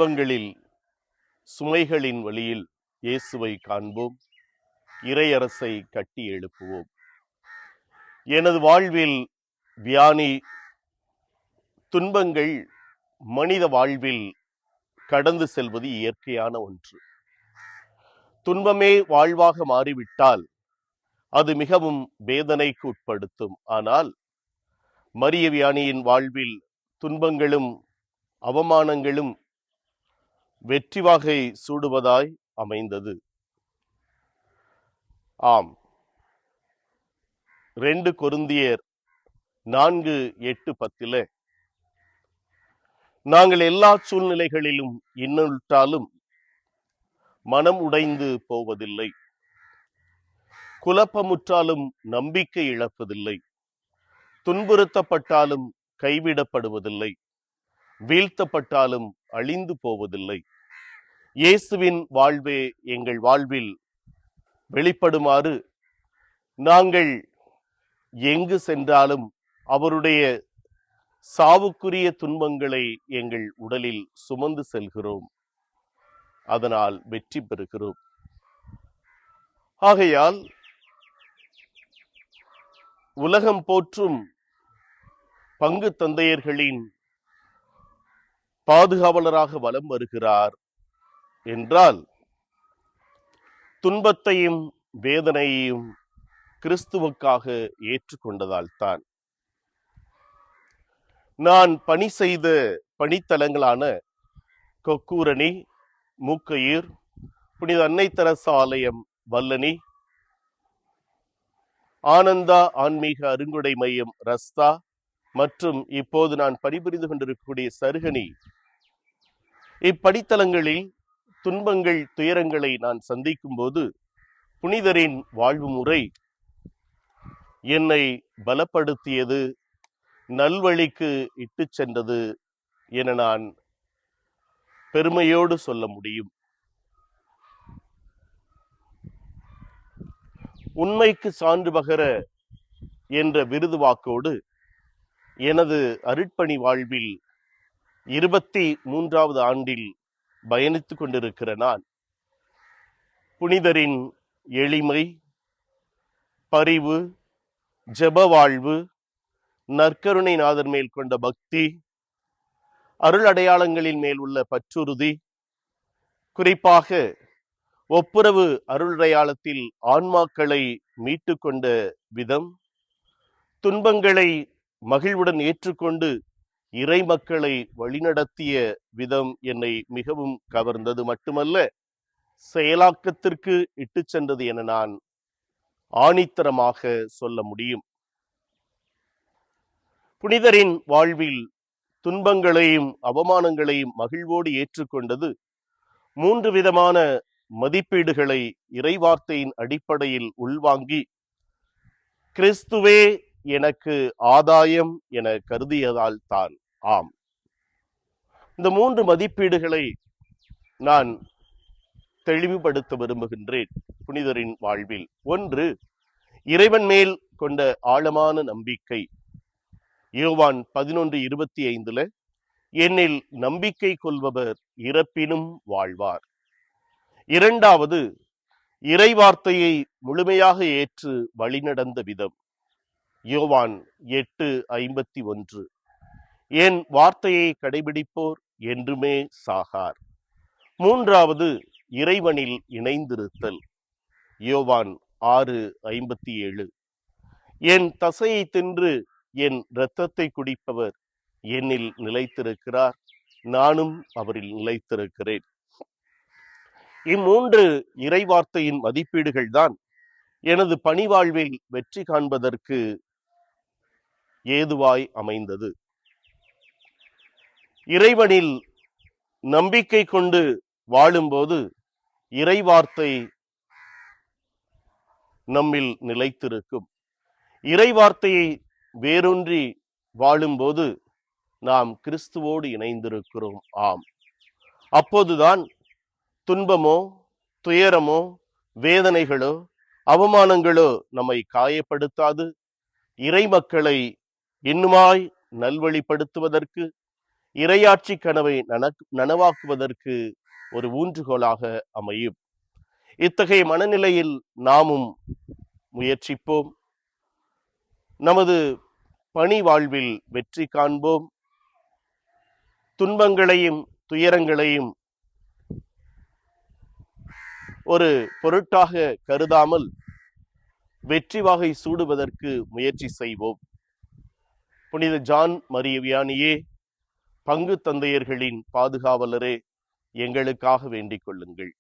துன்பங்களில் சுமைகளின் வழியில் இயேசுவை காண்போம். இறையரசை கட்டி எழுப்புவோம். எனது வாழ்வில் வியானி துன்பங்கள் மனித வாழ்வில் கடந்து செல்வது இயற்கையான ஒன்று. துன்பமே வாழ்வாக மாறிவிட்டால் அது மிகவும் வேதனைக்கு உட்படுத்தும். ஆனால் மரிய வியானியின் வாழ்வில் துன்பங்களும் அவமானங்களும் வெற்றி வாகை சூடுவதாய் அமைந்தது. ஆம், 2 கொரிந்தியர் 4:8-10 நாங்கள் எல்லா சூழ்நிலைகளிலும் இன்னுற்றாலும் மனம் உடைந்து போவதில்லை, குழப்பமுற்றாலும் நம்பிக்கை இழப்பதில்லை, துன்புறுத்தப்பட்டாலும் கைவிடப்படுவதில்லை, வீழ்த்தப்பட்டாலும் அழிந்து போவதில்லை. இயேசுவின் வாழ்வே எங்கள் வாழ்வில் வெளிப்படுமாறு நாங்கள் எங்கு சென்றாலும் அவருடைய சாவுக்குரிய துன்பங்களை எங்கள் உடலில் சுமந்து செல்கிறோம். அதனால் வெற்றி பெறுகிறோம். ஆகையால் உலகம் போற்றும் பங்கு தந்தையர்களின் பாதுகாவலராக வலம் வருகிறார் என்றால் துன்பத்தையும் வேதனையையும் கிறிஸ்துவுக்காக ஏற்றுக்கொண்டதால் தான். நான் பணி செய்த பணித்தலங்களான கொக்கூரணி, மூக்கையூர், புனித அன்னை தெரசா ஆலயம், வல்லனி, ஆனந்தா ஆன்மீக அருங்குடை மையம் ரஸ்தா மற்றும் இப்போது நான் பணிபுரிந்து கொண்டிருக்கக்கூடிய சருகனி, இப்படித்தலங்களில் துன்பங்கள் துயரங்களை நான் சந்திக்கும் போது புனிதரின் வாழ்வு முறை என்னை பலப்படுத்தியது, நல்வழிக்கு இட்டு சென்றது என நான் பெருமையோடு சொல்ல முடியும். உண்மைக்கு சான்று பகர என்ற விருது வாக்கோடு எனது அருட்பணி வாழ்வில் 23வது ஆண்டில் பயணித்துக் கொண்டிருக்கிற நான் புனிதரின் எளிமை, பரிவு, ஜெப வாழ்வு, நற்கருணை நாதர் மேல் கொண்ட பக்தி, அருள் அடையாளங்களின் மேல் உள்ள பற்றுறுதி, குறிப்பாக ஒப்புரவு அருளடையாளத்தில் ஆன்மாக்களை மீட்டு கொண்ட விதம், துன்பங்களை மகிழ்வுடன் ஏற்றுக்கொண்டு இறை மக்களை வழிநடத்திய விதம் என்னை மிகவும் கவர்ந்தது மட்டுமல்ல, செயலாக்கத்திற்கு இட்டு சென்றது என நான் ஆணித்தரமாக சொல்ல முடியும். புனிதரின் வாழ்வில் துன்பங்களையும் அவமானங்களையும் மகிழ்வோடு ஏற்றுக்கொண்டது 3 விதமான மதிப்பீடுகளை இறைவார்த்தையின் அடிப்படையில் உள்வாங்கி கிறிஸ்துவே எனக்கு ஆதாயம் என கருதியதால் தான். ஆம், இந்த 3 மதிப்பீடுகளை நான் தெளிவுபடுத்த விரும்புகின்றேன் புனிதரின் வாழ்வில். 1, இறைவன் மேல் கொண்ட ஆழமான நம்பிக்கை. யோவான் 11:25 என்னில் நம்பிக்கை கொள்பவர் இறப்பினும் வாழ்வார். 2வது, இறைவார்த்தையை முழுமையாக ஏற்று வழிநடந்த விதம். யோவான் 8:51 என் வார்த்தையை கடைபிடிப்போர் என்றுமே சாகார். 3வது, இறைவனில் இணைந்திருத்தல். யோவான் 6:57 என் தசையை தின்று என் இரத்தத்தை குடிப்பவர் என்னில் நிலைத்திருக்கிறார், நானும் அவரில் நிலைத்திருக்கிறேன். இம்மூன்று இறைவார்த்தையின் மதிப்பீடுகள் தான் எனது பணிவாழ்வில் வெற்றி காண்பதற்கு ஏதுவாய் அமைந்தது. இறைவனில் நம்பிக்கை கொண்டு வாழும்போது இறைவார்த்தை நம்மில் நிலைத்திருக்கும். இறைவார்த்தையை வேரூன்றி வாழும்போது நாம் கிறிஸ்துவோடு இணைந்திருக்கிறோம். ஆம், அப்போதுதான் துன்பமோ துயரமோ வேதனைகளோ அவமானங்களோ நம்மை காயப்படுத்தாது, இறை மக்களை இன்னுமாய் நல்வழிப்படுத்துவதற்கு இறையாட்சி கனவை நனவாக்குவதற்கு ஒரு ஊன்றுகோலாக அமையும். இத்தகைய மனநிலையில் நாமும் முயற்சிப்போம். நமது பணி வாழ்வில் வெற்றி காண்போம். துன்பங்களையும் துயரங்களையும் ஒரு பொருட்டாக கருதாமல் வெற்றி வாகை சூடுவதற்கு முயற்சி செய்வோம். புனித ஜான் மரிய வியானியே, பங்கு தந்தையர்களின் பாதுகாவலரே, எங்களுக்காக வேண்டிக் கொள்ளுங்கள்.